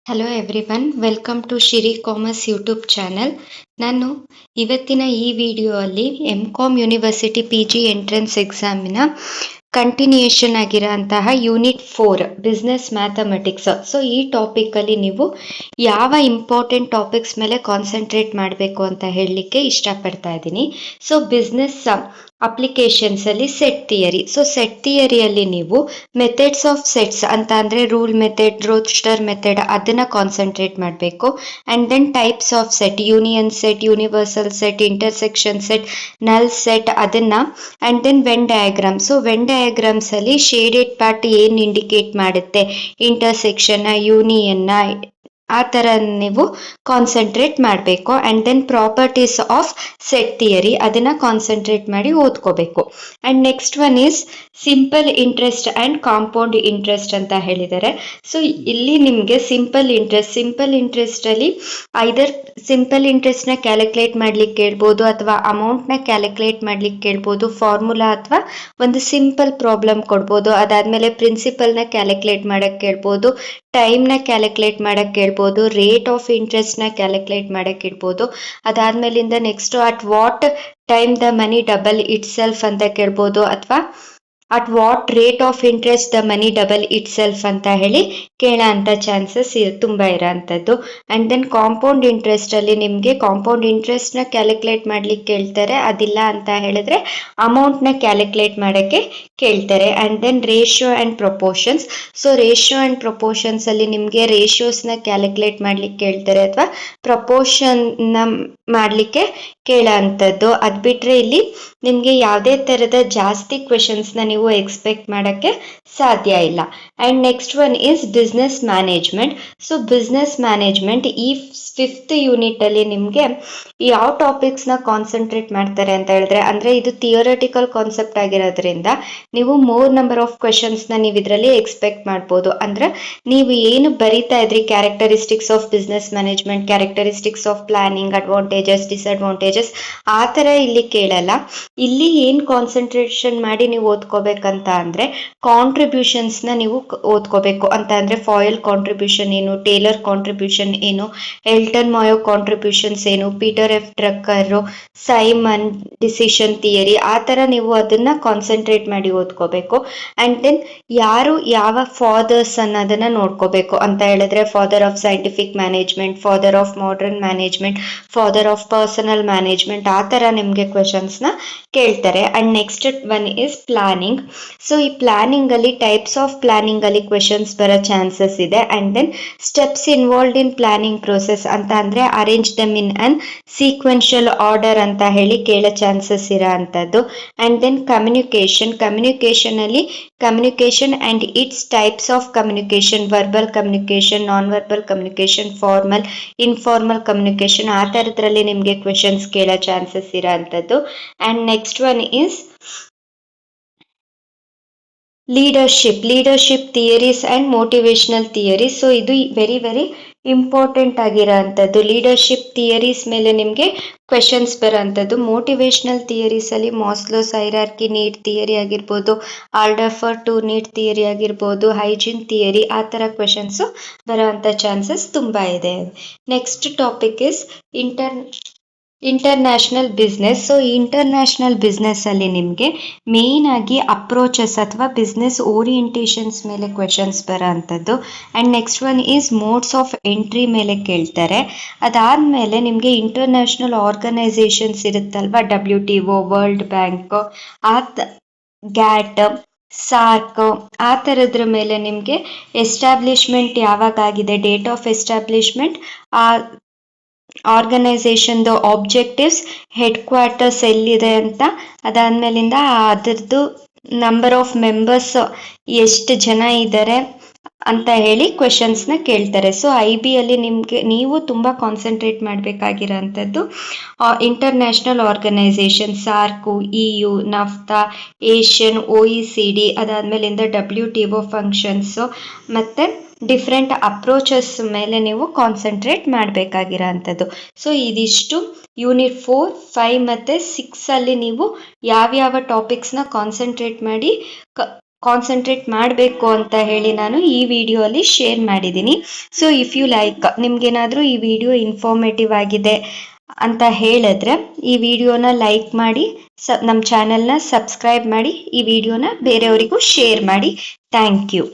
Hello everyone, welcome to Shiri commerce YouTube channel. ನಾನು ಇವತ್ತಿನ ಈ ವಿಡಿಯೋ ಅಲ್ಲಿ ಎಂ.ಕಾಮ್ ಯೂನಿವರ್ಸಿಟಿ ಪಿ.ಜಿ ಎಂಟ್ರೆನ್ಸ್ ಎಕ್ಸಾಮಿನ ಕಂಟಿನ್ಯೂಯೇಷನ್ ಆಗಿರೋಂತಹ ಯೂನಿಟ್ 4 ಬಿಸ್ನೆಸ್ ಮ್ಯಾಥಮೆಟಿಕ್ಸ್. ಸೊ ಈ ಟಾಪಿಕಲ್ಲಿ ನೀವು ಯಾವ ಇಂಪಾರ್ಟೆಂಟ್ ಟಾಪಿಕ್ಸ್ ಮೇಲೆ ಕಾನ್ಸಂಟ್ರೇಟ್ ಮಾಡಬೇಕು ಅಂತ ಹೇಳಲಿಕ್ಕೆ ಇಷ್ಟಪಡ್ತಾ ಇದ್ದೀನಿ. ಸೊ ಬಿಸ್ನೆಸ್ ಅಪ್ಲಿಕೇಶನ್ಸ್ ಅಲ್ಲಿ ಸೆಟ್ ಥಿಯರಿ. ಸೊ ಸೆಟ್ ಥಿಯರಿಯಲ್ಲಿ ನೀವು ಮೆಥಡ್ಸ್ ಆಫ್ ಸೆಟ್ಸ್ ಅಂತ ಅಂದರೆ ರೂಲ್ ಮೆಥಡ್, ರೋಸ್ಟರ್ ಮೆಥಡ್, ಅದನ್ನು ಕಾನ್ಸಂಟ್ರೇಟ್ ಮಾಡಬೇಕು. And then types of set, union set, universal set, intersection set, null set, ಅದನ್ನು. And then Venn diagram. So Venn diagrams ಅಲ್ಲಿ shaded part ಏನು indicate ಮಾಡುತ್ತೆ, ಇಂಟರ್ಸೆಕ್ಷನ್ನ, ಯೂನಿಯನ್ನ, ಆ ಥರ ನೀವು ಕಾನ್ಸಂಟ್ರೇಟ್ ಮಾಡಬೇಕು. And then properties of set theory, ಅದನ್ನು ಕಾನ್ಸಂಟ್ರೇಟ್ ಮಾಡಿ ಓದ್ಕೋಬೇಕು. And next one is simple interest and compound interest ಅಂತ ಹೇಳಿದ್ದಾರೆ. ಸೊ ಇಲ್ಲಿ ನಿಮಗೆ ಸಿಂಪಲ್ ಇಂಟ್ರೆಸ್ಟಲ್ಲಿ ಐದರ್ ಸಿಂಪಲ್ ಇಂಟ್ರೆಸ್ಟ್ನ ಕ್ಯಾಲ್ಕುಲೇಟ್ ಮಾಡ್ಲಿಕ್ಕೆ ಕೇಳ್ಬೋದು, ಅಥವಾ ಅಮೌಂಟ್ನ ಕ್ಯಾಲ್ಕುಲೇಟ್ ಮಾಡ್ಲಿಕ್ಕೆ ಕೇಳ್ಬೋದು, ಫಾರ್ಮುಲಾ ಅಥವಾ ಒಂದು ಸಿಂಪಲ್ ಪ್ರಾಬ್ಲಮ್ ಕೊಡ್ಬೋದು. ಅದಾದಮೇಲೆ ಪ್ರಿನ್ಸಿಪಲ್ನ ಕ್ಯಾಲ್ಕುಲೇಟ್ ಮಾಡೋಕ್ಕೆ ಕೇಳ್ಬೋದು, ಟೈಮ್ನ ಕ್ಯಾಲ್ಕುಲೇಟ್ ಮಾಡೋಕ್ಕೆ ಕೇಳ್ಬೋದು, ರೇಟ್ ಆಫ್ ಇಂಟ್ರೆಸ್ಟ್ನ ಕ್ಯಾಲ್ಕುಲೇಟ್ ಮಾಡೋಕ್ಕೆ ಇಡ್ಬೋದು. ಅದಾದಮೇಲಿಂದ next at what time the money double itself ಅಂತ ಕೇಳ್ಬೋದು, ಅಥವಾ at what rate of interest the money double itself ಅಂತ ಹೇಳಿ ಕೇಳೋ ಅಂಥ ಚಾನ್ಸಸ್ ತುಂಬ ಇರೋಂಥದ್ದು. ಆ್ಯಂಡ್ ದೆನ್ ಕಾಂಪೌಂಡ್ ಇಂಟ್ರೆಸ್ಟಲ್ಲಿ ನಿಮಗೆ ಕಾಂಪೌಂಡ್ ಇಂಟ್ರೆಸ್ಟ್ನ ಕ್ಯಾಲ್ಕುಲೇಟ್ ಮಾಡ್ಲಿಕ್ಕೆ ಕೇಳ್ತಾರೆ, ಅದಿಲ್ಲ ಅಂತ ಹೇಳಿದ್ರೆ ಅಮೌಂಟ್ನ ಕ್ಯಾಲ್ಕುಲೇಟ್ ಮಾಡೋಕ್ಕೆ ಕೇಳ್ತಾರೆ. And then ratio and proportions. So ratio and ಪ್ರೊಪೋರ್ಷನ್ಸಲ್ಲಿ ನಿಮಗೆ ರೇಷಿಯೋಸ್ನ ಕ್ಯಾಲ್ಕುಲೇಟ್ ಮಾಡ್ಲಿಕ್ಕೆ ಕೇಳ್ತಾರೆ, ಅಥವಾ ಪ್ರಪೋರ್ಷನ್ನ ಮಾಡಲಿಕ್ಕೆ ಕೇಳೋ ಅಂಥದ್ದು. ಅದು ಬಿಟ್ಟರೆ ಇಲ್ಲಿ ನಿಮಗೆ ಯಾವುದೇ ಥರದ ಜಾಸ್ತಿ ಕ್ವೆಶನ್ಸ್ನ ನೀವು ಎಕ್ಸ್ಪೆಕ್ಟ್ ಮಾಡೋಕ್ಕೆ ಸಾಧ್ಯ ಇಲ್ಲ. And next one is business management. So business management ಈ 5th ಯೂನಿಟಲ್ಲಿ ನಿಮಗೆ ಯಾವ ಟಾಪಿಕ್ಸ್ನ ಕಾನ್ಸಂಟ್ರೇಟ್ ಮಾಡ್ತಾರೆ ಅಂತ ಹೇಳಿದ್ರೆ, ಅಂದರೆ ಇದು ಥಿಯರಟಿಕಲ್ ಕಾನ್ಸೆಪ್ಟ್ ಆಗಿರೋದ್ರಿಂದ ನೀವು ಮೋರ್ ನಂಬರ್ ಆಫ್ ಕ್ವೆಶನ್ಸ್ನ ನೀವು ಇದರಲ್ಲಿ ಎಕ್ಸ್ಪೆಕ್ಟ್ ಮಾಡ್ಬೋದು. ಅಂದರೆ ನೀವು ಏನು ಬರಿತಾ ಇದ್ರಿ, characteristics of business management, characteristics of planning, advantages, disadvantages, ಆ ಥರ ಇಲ್ಲಿ ಕೇಳಲ್ಲ. ಇಲ್ಲಿ ಏನು ಕಾನ್ಸಂಟ್ರೇಷನ್ ಮಾಡಿ ನೀವು ಓದ್ಕೋಬೇಕಂತ ಅಂದರೆ ಕಾಂಟ್ರಿಬ್ಯೂಷನ್ಸ್ನ ನೀವು ಓದ್ಕೋಬೇಕು. ಅಂತ ಅಂದರೆ ಫಾಯಿಲ್ ಕಾಂಟ್ರಿಬ್ಯೂಷನ್ ಏನು, ಟೇಲರ್ ಕಾಂಟ್ರಿಬ್ಯೂಷನ್ ಏನು, ಎಲ್ಟನ್ ಮಾಯೋ ಕಾಂಟ್ರಿಬ್ಯೂಷನ್ಸ್ ಏನು, Peter F Drucker, Simon decision theory, ಆ ಥರ ನೀವು ಅದನ್ನು ಕಾನ್ಸಂಟ್ರೇಟ್ ಮಾಡಿ ಓದ್ಕೋಬೇಕು. ಆ್ಯಂಡ್ ದೆನ್ ಯಾರು ಯಾವ ಫಾದರ್ಸ್ ಅನ್ನೋದನ್ನು ನೋಡ್ಕೋಬೇಕು. ಅಂತ ಹೇಳಿದ್ರೆ father of scientific management, father of modern management, father of personal management, ಆ ಥರ ನಿಮಗೆ ಕ್ವೆಶನ್ಸ್ನ ಕೇಳ್ತಾರೆ. And next one is planning. So ಈ ಪ್ಲಾನಿಂಗಲ್ಲಿ ಟೈಪ್ಸ್ ಆಫ್ ಪ್ಲಾನಿಂಗಲ್ಲಿ ಕ್ವೆಶನ್ಸ್ ಬರೋ ಚಾನ್ಸಸ್ ಇದೆ. And then steps involved in planning process ಅಂತ ಅಂದರೆ arrange them in an sequential order ಅಂತ ಹೇಳಿ ಕೇಳೋ ಚಾನ್ಸಸ್ ಇರೋ ಅಂಥದ್ದು. ಆ್ಯಂಡ್ ದೆನ್ ಕಮ್ಯುನಿಕೇಷನಲ್ಲಿ communication and its types of communication, verbal communication, non verbal communication, formal, informal communication, ಆ ಥರದ್ರಲ್ಲಿ ನಿಮಗೆ ಕ್ವೆಶನ್ಸ್ ಕೇಳೋ ಚಾನ್ಸಸ್ ಇರೋ ಅಂಥದ್ದು. And next one is leadership theories and motivational theories. So ಇದು ವೆರಿ ಇಂಪಾರ್ಟೆಂಟ್ ಆಗಿರೋ ಅಂಥದ್ದು. ಲೀಡರ್ಶಿಪ್ ಥಿಯರೀಸ್ ಮೇಲೆ ನಿಮಗೆ ಕ್ವೆಶನ್ಸ್ ಬರೋ ಅಂಥದ್ದು. ಮೋಟಿವೇಶನಲ್ ಥಿಯರೀಸಲ್ಲಿ ಮಾಸ್ಲೋಸ್ ಹೈರಾರ್ಕಿ, ನೀಡ್ ಥಿಯರಿ ಆಗಿರ್ಬೋದು, ಆಲ್ಡರ್ಫರ್ ಟು ನೀಡ್ ಥಿಯರಿ ಆಗಿರ್ಬೋದು, ಹೈಜೀನ್ ಥಿಯರಿ, ಆ ಥರ ಕ್ವೆಶನ್ಸು ಬರೋ ಅಂಥ ಚಾನ್ಸಸ್ ತುಂಬ ಇದೆ. Next topic is international business. So international ಬಿಸ್ನೆಸ್ಸಲ್ಲಿ ನಿಮಗೆ ಮೇಯ್ನ್ ಆಗಿ ಅಪ್ರೋಚಸ್ ಅಥವಾ ಬಿಸ್ನೆಸ್ ಓರಿಯೆಂಟೇಷನ್ಸ್ ಮೇಲೆ ಕ್ವೆಶನ್ಸ್ ಬರೋ ಅಂಥದ್ದು. And next one is modes of entry ಮೇಲೆ ಕೇಳ್ತಾರೆ. ಅದಾದಮೇಲೆ ನಿಮಗೆ ಇಂಟರ್ನ್ಯಾಷನಲ್ ಆರ್ಗನೈಸೇಷನ್ಸ್ ಇರುತ್ತಲ್ವ, WTO, ವರ್ಲ್ಡ್ ಬ್ಯಾಂಕ್, ಗ್ಯಾಟ್, ಸಾರ್ಕ್, ಆ ಥರದ್ರ ಮೇಲೆ ನಿಮಗೆ ಎಸ್ಟಾಬ್ಲಿಷ್ಮೆಂಟ್ ಯಾವಾಗ ಆಗಿದೆ, ಡೇಟ್ ಆಫ್ ಎಸ್ಟಾಬ್ಲಿಷ್ಮೆಂಟ್, ಆ ಆರ್ಗನೈಸೇಷನ್ದು ಆಬ್ಜೆಕ್ಟಿವ್ಸ್, ಹೆಡ್ ಕ್ವಾರ್ಟರ್ಸ್ ಎಲ್ಲಿದೆ ಅಂತ, ಅದಾದಮೇಲಿಂದ ಅದರದ್ದು ನಂಬರ್ ಆಫ್ ಮೆಂಬರ್ಸ್ ಎಷ್ಟು ಜನ ಇದ್ದಾರೆ ಅಂತ ಹೇಳಿ ಕ್ವೆಶನ್ಸ್ನ ಕೇಳ್ತಾರೆ. ಸೊ IBಯಲ್ಲಿ ನೀವು ತುಂಬ ಕಾನ್ಸಂಟ್ರೇಟ್ ಮಾಡಬೇಕಾಗಿರೋಂಥದ್ದು international organisation, SAARC, EU, NAFTA, ASEAN, OECD, ಅದಾದಮೇಲಿಂದ WTO ಫಂಕ್ಷನ್ಸು, ಮತ್ತು ಡಿಫ್ರೆಂಟ್ ಅಪ್ರೋಚಸ್ ಮೇಲೆ ನೀವು ಕಾನ್ಸಂಟ್ರೇಟ್ ಮಾಡಬೇಕಾಗಿರೋ ಅಂಥದ್ದು. ಸೊ ಇದಿಷ್ಟು ಯೂನಿಟ್ 4, 5 ಮತ್ತು 6 ನೀವು ಯಾವ್ಯಾವ ಟಾಪಿಕ್ಸ್ನ ಕಾನ್ಸಂಟ್ರೇಟ್ ಮಾಡಿ ಕಾನ್ಸಂಟ್ರೇಟ್ ಮಾಡಬೇಕು ಅಂತ ಹೇಳಿ ನಾನು ಈ ವಿಡಿಯೋ ಅಲ್ಲಿ ಶೇರ್ ಮಾಡಿದ್ದೀನಿ. ಸೊ ಇಫ್ ಯು ಲೈಕ್, ನಿಮ್ಗೇನಾದರೂ ಈ ವಿಡಿಯೋ ಇನ್ಫಾರ್ಮೇಟಿವ್ ಆಗಿದೆ ಅಂತ ಹೇಳಿದ್ರೆ ಈ ವಿಡಿಯೋನ ಲೈಕ್ ಮಾಡಿ, ನಮ್ಮ ಚಾನೆಲ್ನ ಸಬ್ಸ್ಕ್ರೈಬ್ ಮಾಡಿ, ಈ ವಿಡಿಯೋನ ಬೇರೆಯವರಿಗೂ ಶೇರ್ ಮಾಡಿ. Thank you.